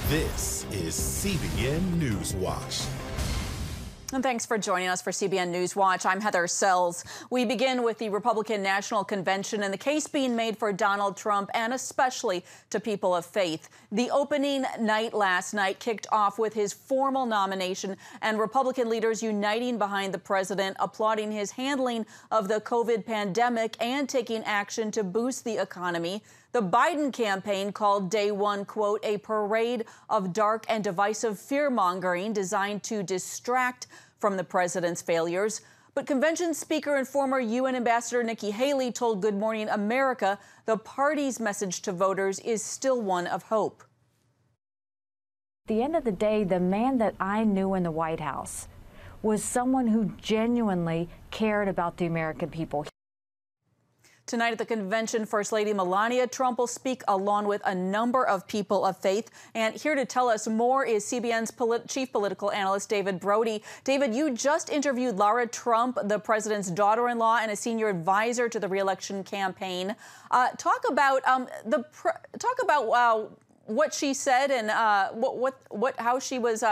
This is CBN News Watch. And thanks for joining us for CBN News Watch. I'm Heather Sells. We begin with the Republican National Convention and the case being made for Donald Trump and especially to people of faith. The opening night last night kicked off with his formal nomination and Republican leaders uniting behind the president, applauding his handling of the COVID pandemic and taking action to boost the economy. The Biden campaign called day one, quote, a parade of dark and divisive fear-mongering designed to distract from the president's failures. But convention speaker and former UN Ambassador Nikki Haley told Good Morning America the party's message to voters is still one of hope. At the end of the day, the man that I knew in the White House was someone who genuinely cared about the American people. Tonight at the convention, First Lady Melania Trump will speak along with a number of people of faith. And here to tell us more is CBN's chief political analyst, David Brody. David, you just interviewed Lara Trump, the president's daughter-in-law and a senior advisor to the re-election campaign. Talk about what she said and how she was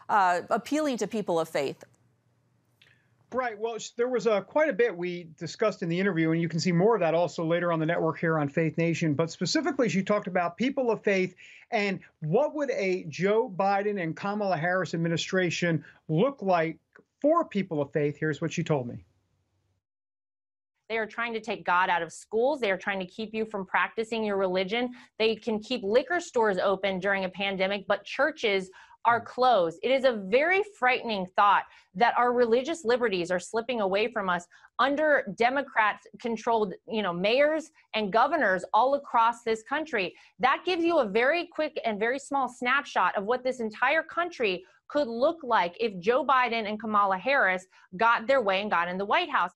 appealing to people of faith. Right. Well, there was quite a bit we discussed in the interview, and you can see more of that also later on the network here on Faith Nation. But specifically, she talked about people of faith and what would a Joe Biden and Kamala Harris administration look like for people of faith. Here's what she told me. They are trying to take God out of schools. They are trying to keep you from practicing your religion. They can keep liquor stores open during a pandemic, but churches are closed. It is a very frightening thought that our religious liberties are slipping away from us under Democrat-controlled, mayors and governors all across this country. That gives you a very quick and very small snapshot of what this entire country could look like if Joe Biden and Kamala Harris got their way and got in the White House.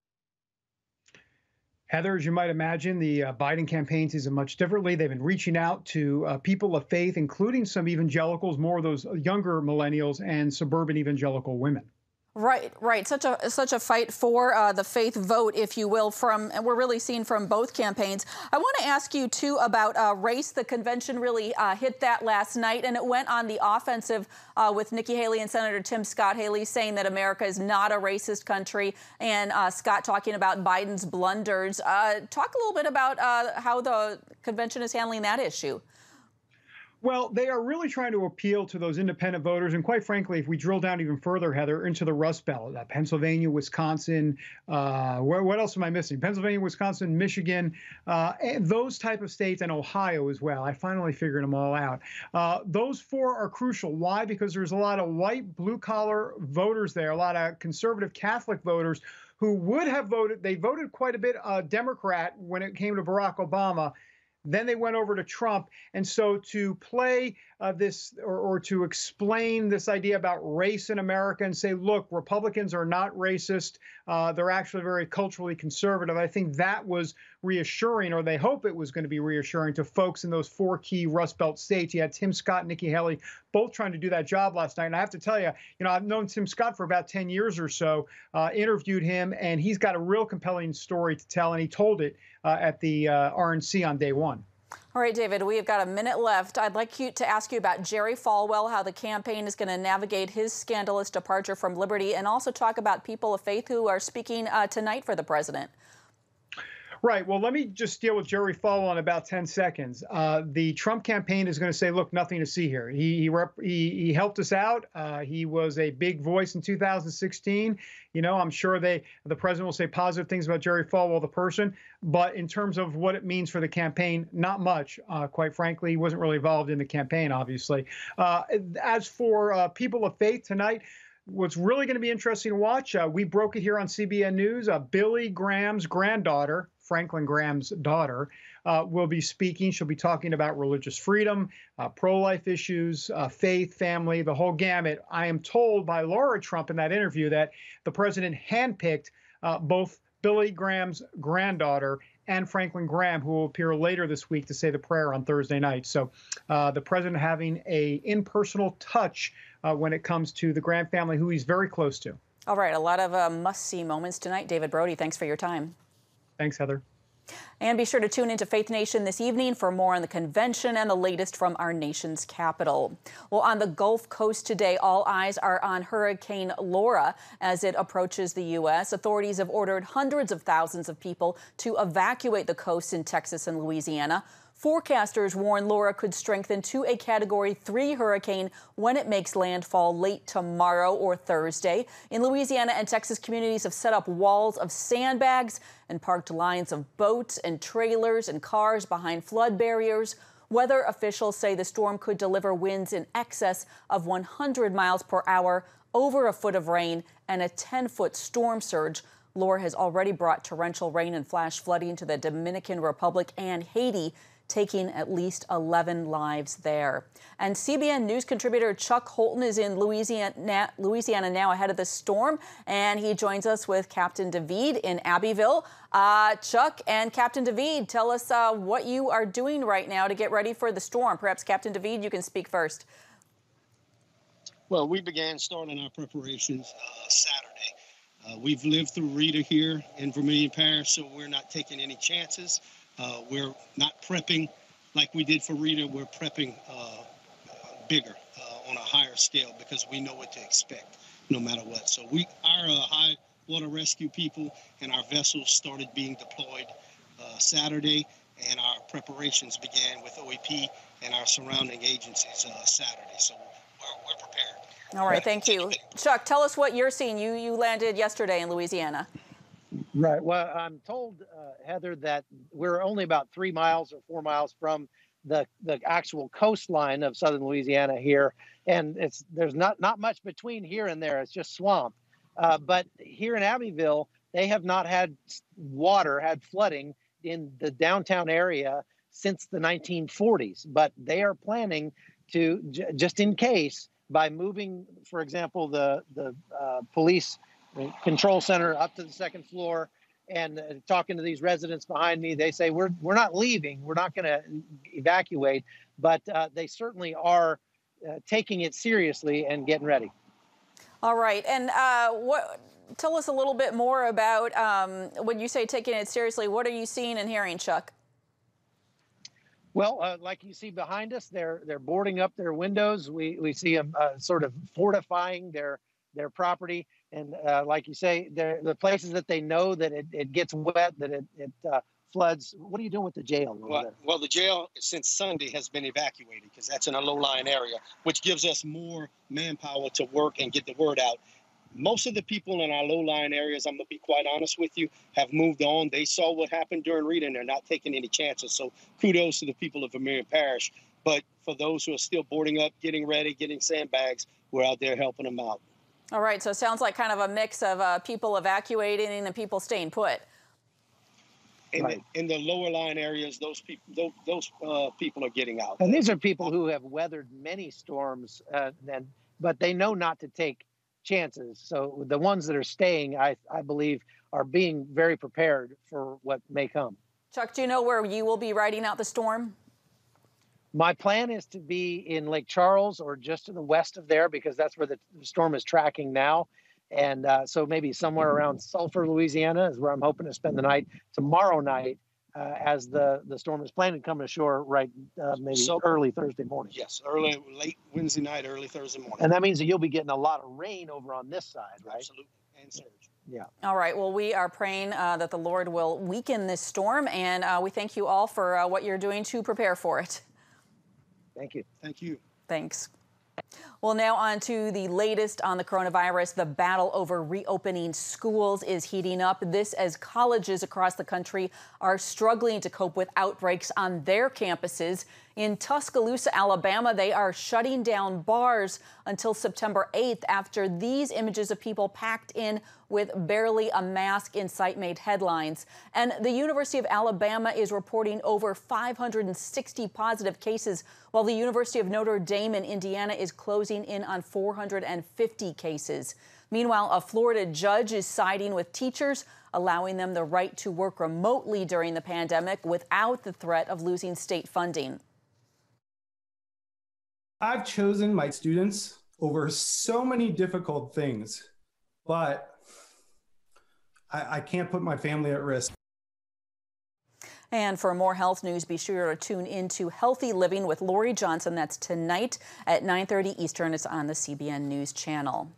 Heather, as you might imagine, the Biden campaign sees it much differently. They've been reaching out to people of faith, including some evangelicals, more of those younger millennials and suburban evangelical women. Right. Such a fight for the faith vote, if you will, and we're really seeing from both campaigns. I want to ask you, too, about race. The convention really hit that last night, and it went on the offensive with Nikki Haley and Senator Tim Scott Haley saying that America is not a racist country, and Scott talking about Biden's blunders. Talk a little bit about how the convention is handling that issue. Well, they are really trying to appeal to those independent voters. And quite frankly, if we drill down even further, Heather, into the Rust Belt, Pennsylvania, Wisconsin, what else am I missing? Pennsylvania, Wisconsin, Michigan, and those type of states, and Ohio as well. I finally figured them all out. Those four are crucial. Why? Because there's a lot of white, blue-collar voters there, a lot of conservative Catholic voters who would have voted. They voted quite a bit Democrat when it came to Barack Obama. Then they went over to Trump. And so to play this or to explain this idea about race in America and say, look, Republicans are not racist. They're actually very culturally conservative. I think that was reassuring, or they hope it was going to be reassuring to folks in those four key Rust Belt states. You had Tim Scott and Nikki Haley both trying to do that job last night. And I have to tell you, I've known Tim Scott for about 10 years or so, interviewed him, and he's got a real compelling story to tell. And he told it at the RNC on day one. All right, David, we have got a minute left. I'd like to ask you about Jerry Falwell, how the campaign is going to navigate his scandalous departure from Liberty, and also talk about people of faith who are speaking tonight for the president. Right. Well, let me just deal with Jerry Falwell in about 10 seconds. The Trump campaign is going to say, look, nothing to see here. He helped us out. He was a big voice in 2016. I'm sure the president will say positive things about Jerry Falwell, the person. But in terms of what it means for the campaign, not much. Quite frankly, he wasn't really involved in the campaign, obviously. As for people of faith tonight, what's really going to be interesting to watch, we broke it here on CBN News. Billy Graham's granddaughter, Franklin Graham's daughter, will be speaking. She'll be talking about religious freedom, pro-life issues, faith, family, the whole gamut. I am told by Lara Trump in that interview that the president handpicked both Billy Graham's granddaughter and Franklin Graham, who will appear later this week to say the prayer on Thursday night. So the president having an impersonal touch when it comes to the Graham family, who he's very close to. All right, a lot of must-see moments tonight. David Brody, thanks for your time. Thanks, Heather. And be sure to tune into Faith Nation this evening for more on the convention and the latest from our nation's capital. Well, on the Gulf Coast today, all eyes are on Hurricane Laura as it approaches the U.S. Authorities have ordered hundreds of thousands of people to evacuate the coasts in Texas and Louisiana. Forecasters warn Laura could strengthen to a Category 3 hurricane when it makes landfall late tomorrow or Thursday. In Louisiana and Texas, communities have set up walls of sandbags and parked lines of boats and trailers and cars behind flood barriers. Weather officials say the storm could deliver winds in excess of 100 miles per hour, over a foot of rain, and a 10-foot storm surge. Laura has already brought torrential rain and flash flooding to the Dominican Republic and Haiti, taking at least 11 lives there. And CBN News contributor Chuck Holton is in Louisiana now ahead of the storm, and he joins us with Captain David in Abbeville. Chuck and Captain David, tell us what you are doing right now to get ready for the storm. Perhaps Captain David, you can speak first. Well, we began starting our preparations Saturday. We've lived through Rita here in Vermilion Parish, so we're not taking any chances. We're not prepping like we did for Rita. We're prepping bigger, on a higher scale, because we know what to expect no matter what. So our high water rescue people and our vessels started being deployed Saturday, and our preparations began with OEP and our surrounding agencies Saturday. So we're prepared. All right, thank you. Chuck, tell us what you're seeing. You landed yesterday in Louisiana. Right. Well, I'm told, Heather, that we're only about 3 miles or 4 miles from the actual coastline of southern Louisiana here, and there's not much between here and there. It's just swamp. But here in Abbeville, they have not had flooding in the downtown area since the 1940s. But they are planning to, just in case, by moving, for example, the police control center up to the second floor, and talking to these residents behind me, they say we're not leaving, we're not going to evacuate, but they certainly are taking it seriously and getting ready. All right, and tell us a little bit more about when you say taking it seriously. What are you seeing and hearing, Chuck? Well, like you see behind us, they're boarding up their windows. We see them sort of fortifying their property. And like you say, the places that they know that it gets wet, that it floods. What are you doing with the jail? Well, the jail since Sunday has been evacuated because that's in a low-lying area, which gives us more manpower to work and get the word out. Most of the people in our low-lying areas, I'm going to be quite honest with you, have moved on. They saw what happened during Rita, and they're not taking any chances. So kudos to the people of Vermilion Parish. But for those who are still boarding up, getting ready, getting sandbags, we're out there helping them out. All right, so it sounds like kind of a mix of people evacuating and people staying put. In the lower line areas, those people are getting out. And these are people who have weathered many storms, but they know not to take chances. So the ones that are staying, I believe, are being very prepared for what may come. Chuck, do you know where you will be riding out the storm? My plan is to be in Lake Charles or just to the west of there, because that's where the storm is tracking now. And so maybe somewhere around Sulphur, Louisiana is where I'm hoping to spend the night. Tomorrow night, as the storm is planning to come ashore, early Thursday morning. Yes, late Wednesday night, early Thursday morning. And that means that you'll be getting a lot of rain over on this side, right? Absolutely, and surge. Yeah. All right. Well, we are praying that the Lord will weaken this storm, and we thank you all for what you're doing to prepare for it. Thank you. Thank you. Thanks. Well, now on to the latest on the coronavirus. The battle over reopening schools is heating up. This as colleges across the country are struggling to cope with outbreaks on their campuses. In Tuscaloosa, Alabama, they are shutting down bars until September 8th after these images of people packed in with barely a mask in sight made headlines. And the University of Alabama is reporting over 560 positive cases, while the University of Notre Dame in Indiana is closing in on 450 cases. Meanwhile, a Florida judge is siding with teachers, allowing them the right to work remotely during the pandemic without the threat of losing state funding. I've chosen my students over so many difficult things, but I can't put my family at risk. And for more health news, be sure to tune into Healthy Living with Lori Johnson. That's tonight at 9:30 Eastern. It's on the CBN News Channel.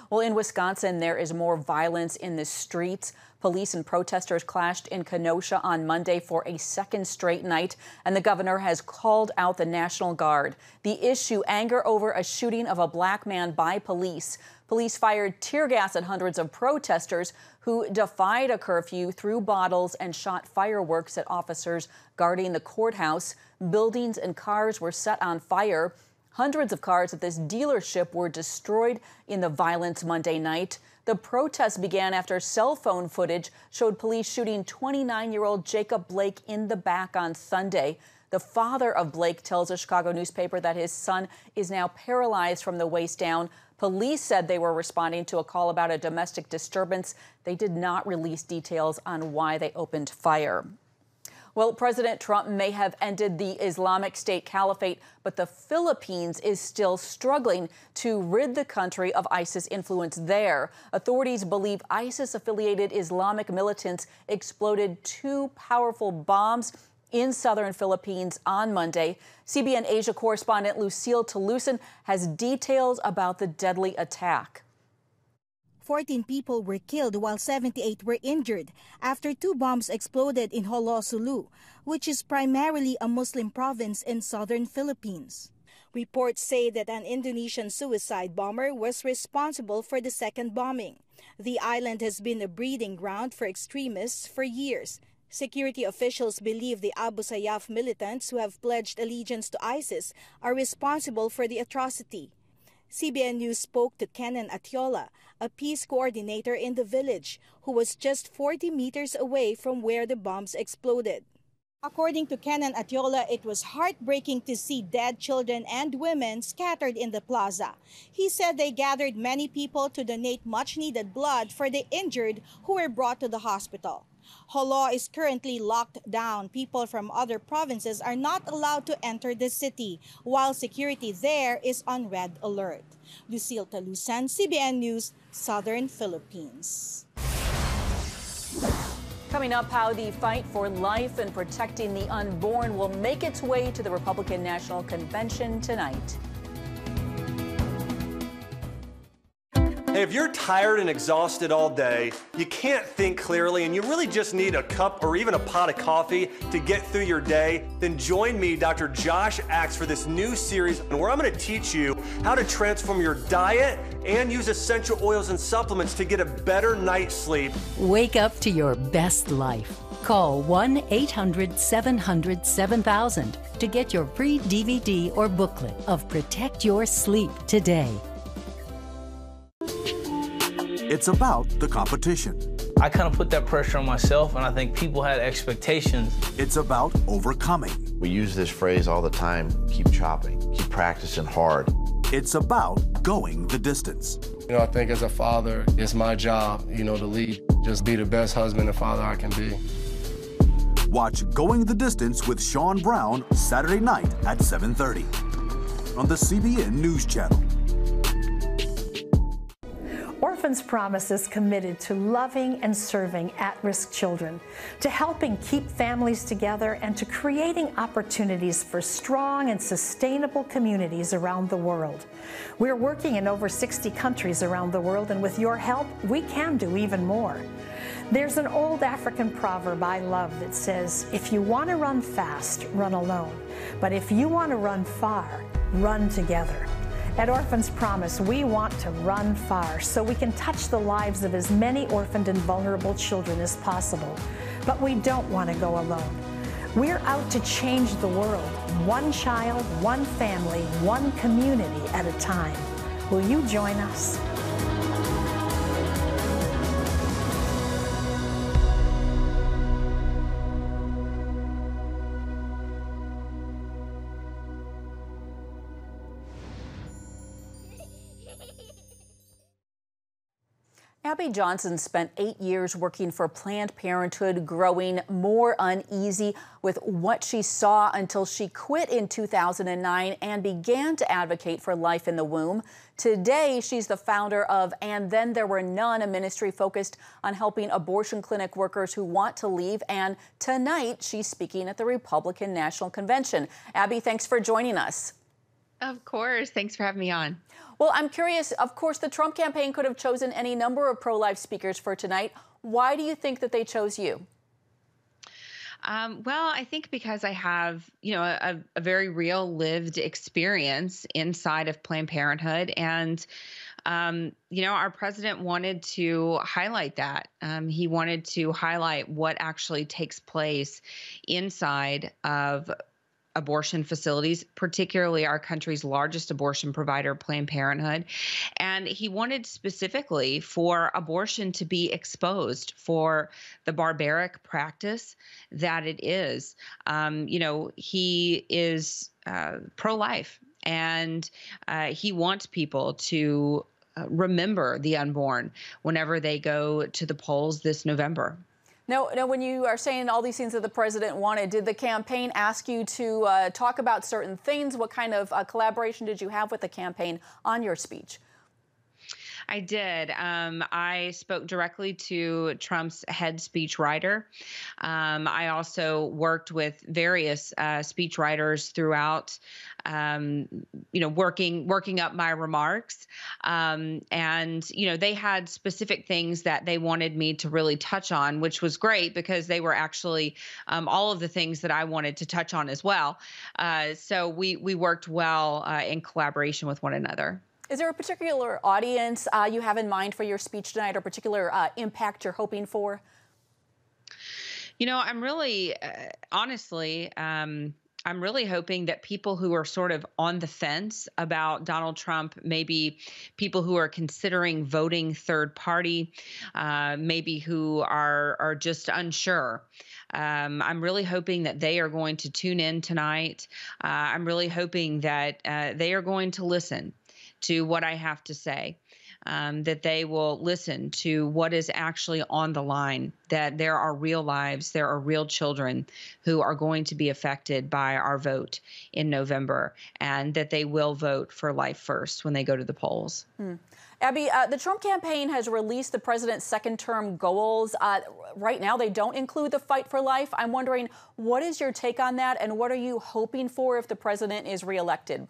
Well, in Wisconsin, there is more violence in the streets. Police and protesters clashed in Kenosha on Monday for a second straight night, and the governor has called out the National Guard. The issue, anger over a shooting of a black man by police. Police fired tear gas at hundreds of protesters who defied a curfew, threw bottles, and shot fireworks at officers guarding the courthouse. Buildings and cars were set on fire. Hundreds of cars at this dealership were destroyed in the violence Monday night. The protest began after cell phone footage showed police shooting 29-year-old Jacob Blake in the back on Sunday. The father of Blake tells a Chicago newspaper that his son is now paralyzed from the waist down. Police said they were responding to a call about a domestic disturbance. They did not release details on why they opened fire. Well, President Trump may have ended the Islamic State caliphate, but the Philippines is still struggling to rid the country of ISIS influence there. Authorities believe ISIS-affiliated Islamic militants exploded two powerful bombs in southern Philippines on Monday. CBN Asia correspondent Lucille Talusan has details about the deadly attack. 14 people were killed while 78 were injured after two bombs exploded in Jolo, Sulu, which is primarily a Muslim province in southern Philippines. Reports say that an Indonesian suicide bomber was responsible for the second bombing. The island has been a breeding ground for extremists for years. Security officials believe the Abu Sayyaf militants who have pledged allegiance to ISIS are responsible for the atrocity. CBN News spoke to Kenan Atiola, a peace coordinator in the village, who was just 40 meters away from where the bombs exploded. According to Kenan Atiola, it was heartbreaking to see dead children and women scattered in the plaza. He said they gathered many people to donate much-needed blood for the injured who were brought to the hospital. Jolo is currently locked down. People from other provinces are not allowed to enter the city, while security there is on red alert. Lucille Talusan, CBN News, Southern Philippines. Coming up, how the fight for life and protecting the unborn will make its way to the Republican National Convention tonight. Hey, if you're tired and exhausted all day, you can't think clearly, and you really just need a cup or even a pot of coffee to get through your day, then join me, Dr. Josh Axe, for this new series where I'm going to teach you how to transform your diet and use essential oils and supplements to get a better night's sleep. Wake up to your best life. Call 1-800-700-7000 to get your free DVD or booklet of Protect Your Sleep today. It's about the competition. I kind of put that pressure on myself, and I think people had expectations. It's about overcoming. We use this phrase all the time, keep chopping, keep practicing hard. It's about going the distance. I think as a father, it's my job, to lead, just be the best husband and father I can be. Watch Going the Distance with Sean Brown Saturday night at 7:30 on the CBN News Channel. Orphans Promise is committed to loving and serving at-risk children, to helping keep families together, and to creating opportunities for strong and sustainable communities around the world. We're working in over 60 countries around the world, and with your help, we can do even more. There's an old African proverb I love that says, if you want to run fast, run alone. But if you want to run far, run together. At Orphans Promise, we want to run far so we can touch the lives of as many orphaned and vulnerable children as possible. But we don't want to go alone. We're out to change the world, one child, one family, one community at a time. Will you join us? Abby Johnson spent 8 years working for Planned Parenthood, growing more uneasy with what she saw until she quit in 2009 and began to advocate for life in the womb. Today, she's the founder of And Then There Were None, a ministry focused on helping abortion clinic workers who want to leave. And tonight, she's speaking at the Republican National Convention. Abby, thanks for joining us. Of course. Thanks for having me on. Well, I'm curious, of course, the Trump campaign could have chosen any number of pro-life speakers for tonight. Why do you think that they chose you? Well, I think because I have, a very real lived experience inside of Planned Parenthood. And, our president wanted to highlight that. He wanted to highlight what actually takes place inside of abortion facilities, particularly our country's largest abortion provider, Planned Parenthood. And he wanted specifically for abortion to be exposed for the barbaric practice that it is. He is pro-life, and he wants people to remember the unborn whenever they go to the polls this November. Now, when you are saying all these things that the president wanted, did the campaign ask you to talk about certain things? What kind of collaboration did you have with the campaign on your speech? I did. I spoke directly to Trump's head speechwriter. I also worked with various speechwriters throughout, working up my remarks. And they had specific things that they wanted me to really touch on, which was great because they were actually all of the things that I wanted to touch on as well. So we worked well in collaboration with one another. Is there a particular audience you have in mind for your speech tonight, or particular impact you're hoping for? I'm really, honestly, I'm really hoping that people who are sort of on the fence about Donald Trump, maybe people who are considering voting third party, maybe who are just unsure. I'm really hoping that they are going to tune in tonight. I'm really hoping that they are going to listen to what I have to say, that they will listen to what is actually on the line, that there are real lives, there are real children who are going to be affected by our vote in November, and that they will vote for life first when they go to the polls. Abby, the Trump campaign has released the president's second-term goals. Right now, they don't include the fight for life. I'm wondering, what is your take on that, and what are you hoping for if the president is reelected?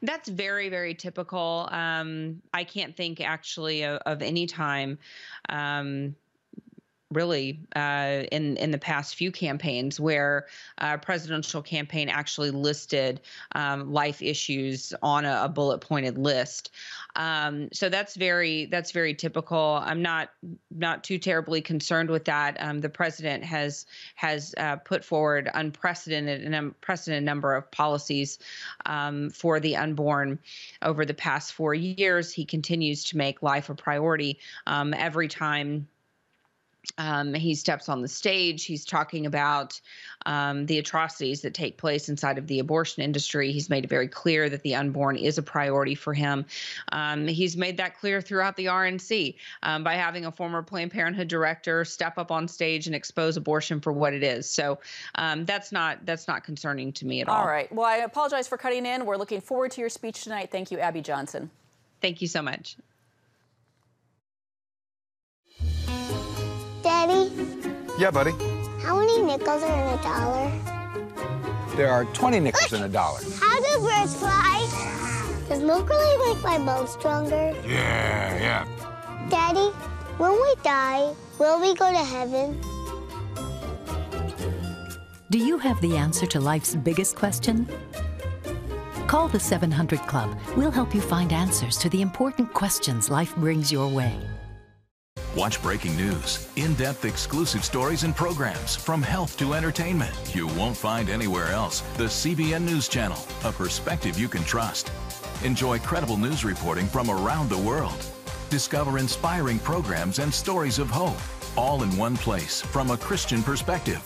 That's very, very typical. I can't think actually of any time really in the past few campaigns where a presidential campaign actually listed life issues on a bullet pointed list. So that's very typical. I'm not too terribly concerned with that. The president has put forward an unprecedented number of policies for the unborn over the past 4 years. He continues to make life a priority every time he steps on the stage. He's talking about the atrocities that take place inside of the abortion industry. He's made it very clear that the unborn is a priority for him. He's made that clear throughout the RNC by having a former Planned Parenthood director step up on stage and expose abortion for what it is. So that's not concerning to me at all. All right. Well, I apologize for cutting in. We're looking forward to your speech tonight. Thank you, Abby Johnson. Thank you so much. Daddy? Yeah, buddy? How many nickels are in a dollar? There are 20 nickels in a dollar. How do birds fly? Does milk really make my bones stronger? Yeah. Daddy, when we die, will we go to heaven? Do you have the answer to life's biggest question? Call the 700 Club. We'll help you find answers to the important questions life brings your way. Watch breaking news, in-depth exclusive stories and programs from health to entertainment you won't find anywhere else. The CBN News Channel, a perspective you can trust. Enjoy credible news reporting from around the world. Discover inspiring programs and stories of hope, all in one place from a Christian perspective.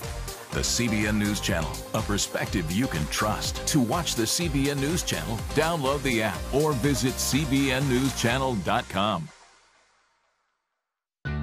The CBN News Channel, a perspective you can trust. To watch the CBN News Channel, download the app or visit cbnnewschannel.com.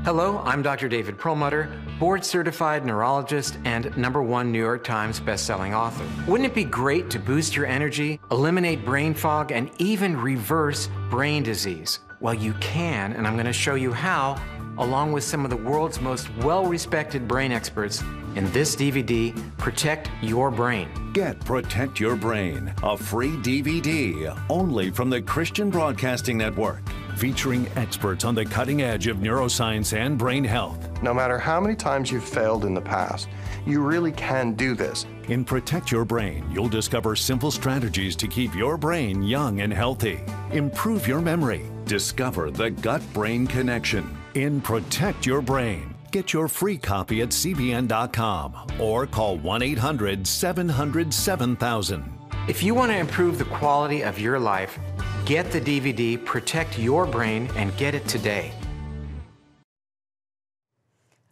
Hello, I'm Dr. David Perlmutter, board-certified neurologist and #1 New York Times bestselling author. Wouldn't it be great to boost your energy, eliminate brain fog, and even reverse brain disease? Well, you can, and I'm going to show you how, along with some of the world's most well-respected brain experts in this DVD, Protect Your Brain. Get Protect Your Brain, a free DVD only from the Christian Broadcasting Network, featuring experts on the cutting edge of neuroscience and brain health. No matter how many times you've failed in the past, you really can do this. In Protect Your Brain, you'll discover simple strategies to keep your brain young and healthy. Improve your memory. Discover the gut-brain connection. In Protect Your Brain. Get your free copy at cbn.com or call 1-800-700-7000. If you want to improve the quality of your life, get the DVD Protect Your Brain and get it today.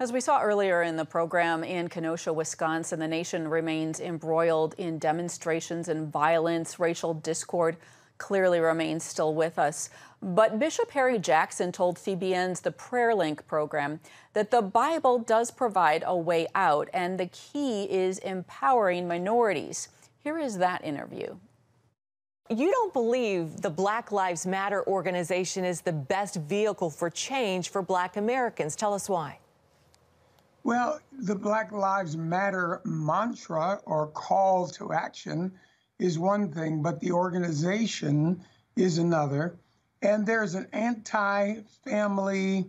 As we saw earlier in the program, in Kenosha, Wisconsin, the nation remains embroiled in demonstrations and violence. Racial discord clearly remains still with us. But Bishop Harry Jackson told CBN's The Prayer Link program that the Bible does provide a way out, and the key is empowering minorities. Here is that interview. You don't believe the Black Lives Matter organization is the best vehicle for change for Black Americans. Tell us why. Well, the Black Lives Matter mantra or call to action is one thing, but the organization is another. And there's an anti-family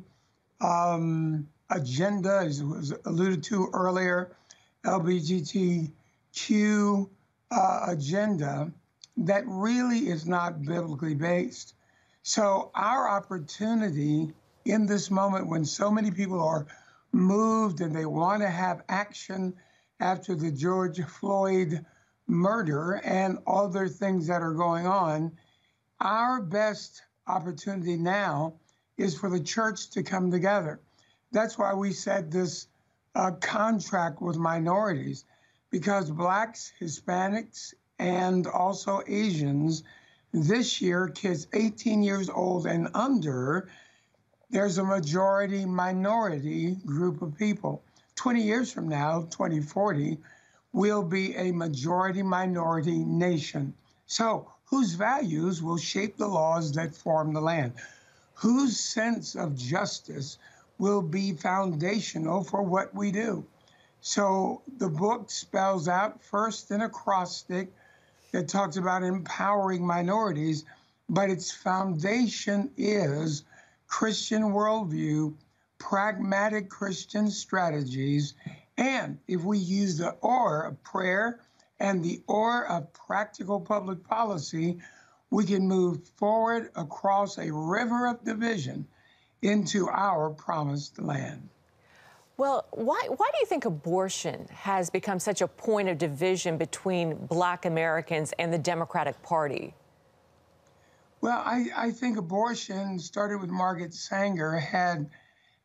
agenda, as was alluded to earlier, LGBTQ agenda that really is not biblically based. So our opportunity in this moment when so many people are moved and they want to have action after the George Floyd murder and other things that are going on, our best opportunity now is for the church to come together. That's why we said this contract with minorities, because Blacks, Hispanics, and also Asians, this year, kids 18 years old and under, there's a majority minority group of people. 20 years from now, 2040, we'll be a majority minority nation. So whose values will shape the laws that form the land? Whose sense of justice will be foundational for what we do? So the book spells out first an acrostic that talks about empowering minorities, but its foundation is Christian worldview, pragmatic Christian strategies, and if we use the or of prayer and the or of practical public policy, we can move forward across a river of division into our promised land. Well, why do you think abortion has become such a point of division between Black Americans and the Democratic Party? Well, I think abortion started with Margaret Sanger, had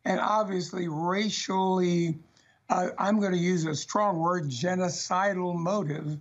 an obviously racially, I'm going to use a strong word, genocidal motive,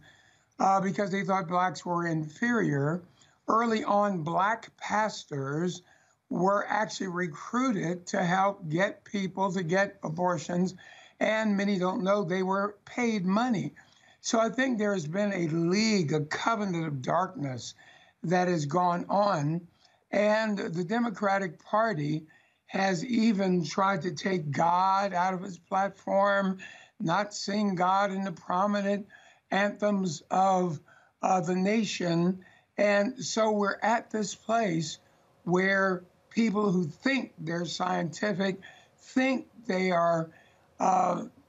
because they thought Blacks were inferior. Early on, Black pastors were actually recruited to help get people to get abortions, and many don't know they were paid money. So I think there has been a league, a covenant of darkness that has gone on, and the Democratic Party has even tried to take God out of its platform, not sing God in the prominent anthems of the nation. And so we're at this place where people who think they're scientific, think they are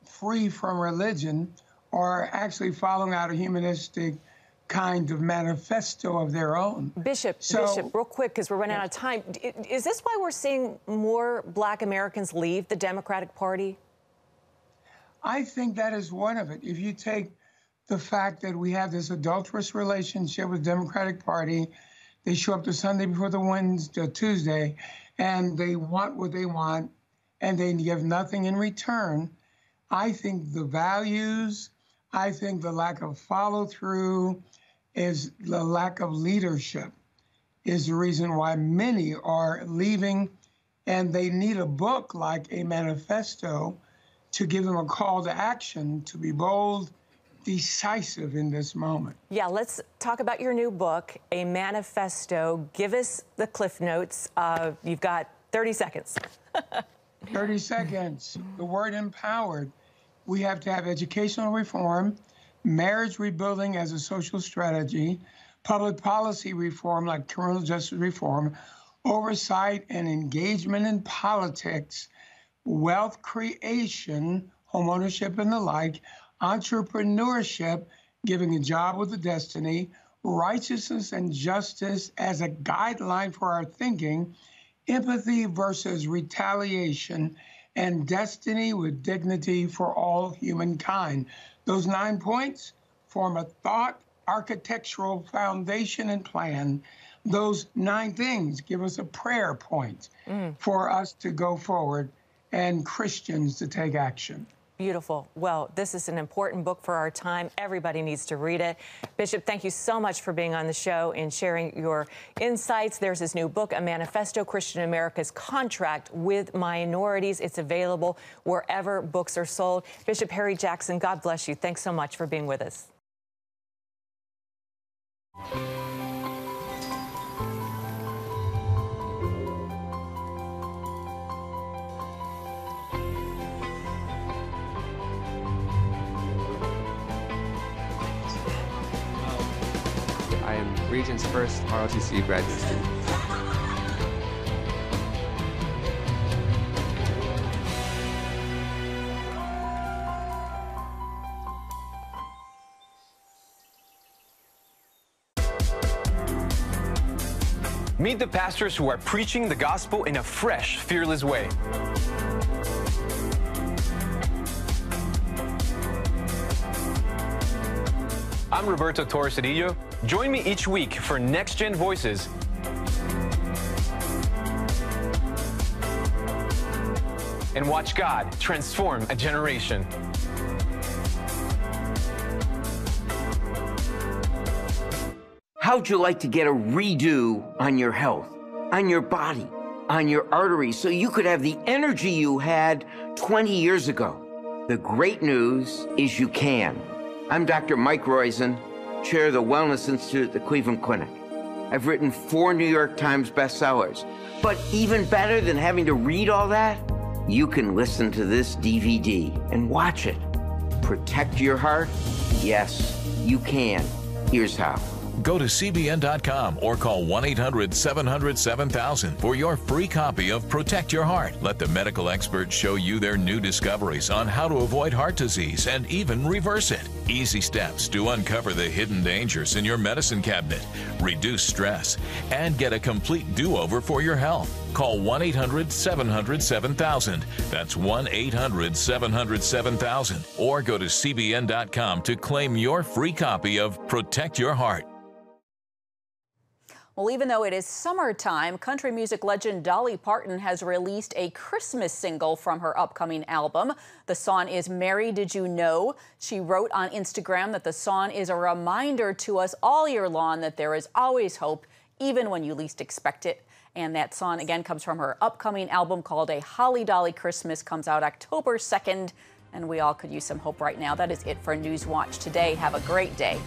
free from religion, are actually following out a humanistic kind of manifesto of their own. Bishop, real quick, because we're running out of time. Is this why we're seeing more Black Americans leave the Democratic Party? I think that is one of it. If you take the fact that we have this adulterous relationship with the Democratic Party, they show up the Sunday before the Tuesday, and they want what they want, and they give nothing in return. I think the values, I think the lack of follow-through, is the lack of leadership is the reason why many are leaving And they need a book like a manifesto to give them a call to action, to be bold, decisive in this moment. Yeah, let's talk about your new book, A Manifesto. Give us the cliff notes. You've got 30 seconds. 30 seconds. The word empowered. We have to have educational reform, marriage rebuilding as a social strategy, public policy reform like criminal justice reform, oversight and engagement in politics, wealth creation, homeownership and the like, entrepreneurship, giving a job with a destiny, righteousness and justice as a guideline for our thinking, empathy versus retaliation, and destiny with dignity for all humankind. Those 9 points form a thought, architectural foundation and plan. Those 9 things give us a prayer point for us to go forward and Christians to take action. Beautiful. Well, this is an important book for our time. Everybody needs to read it. Bishop, thank you so much for being on the show and sharing your insights. There's his new book, A Manifesto, Christian America's Contract with Minorities. It's available wherever books are sold. Bishop Harry Jackson, God bless you. Thanks so much for being with us. I am Regent's first ROTC graduate student. Meet the pastors who are preaching the gospel in a fresh, fearless way. I'm Roberto Torres-Cedillo. Join me each week for Next Gen Voices. And watch God transform a generation. How'd you like to get a redo on your health, on your body, on your arteries, so you could have the energy you had 20 years ago? The great news is you can. I'm Dr. Mike Roizen, chair of the Wellness Institute at the Cleveland Clinic. I've written 4 New York Times bestsellers. But even better than having to read all that, you can listen to this DVD and watch it. Protect your heart? Yes, you can. Here's how. Go to CBN.com or call 1-800-700-7000 for your free copy of Protect Your Heart. Let the medical experts show you their new discoveries on how to avoid heart disease and even reverse it. Easy steps to uncover the hidden dangers in your medicine cabinet, reduce stress, and get a complete do-over for your health. Call 1-800-700-7000. That's 1-800-700-7000. Or go to CBN.com to claim your free copy of Protect Your Heart. Well, even though it is summertime, country music legend Dolly Parton has released a Christmas single from her upcoming album. The song is Mary, Did You Know? She wrote on Instagram that the song is a reminder to us all year long that there is always hope, even when you least expect it. And that song, again, comes from her upcoming album called A Holly Dolly Christmas, comes out October 2nd, and we all could use some hope right now. That is it for Newswatch today. Have a great day.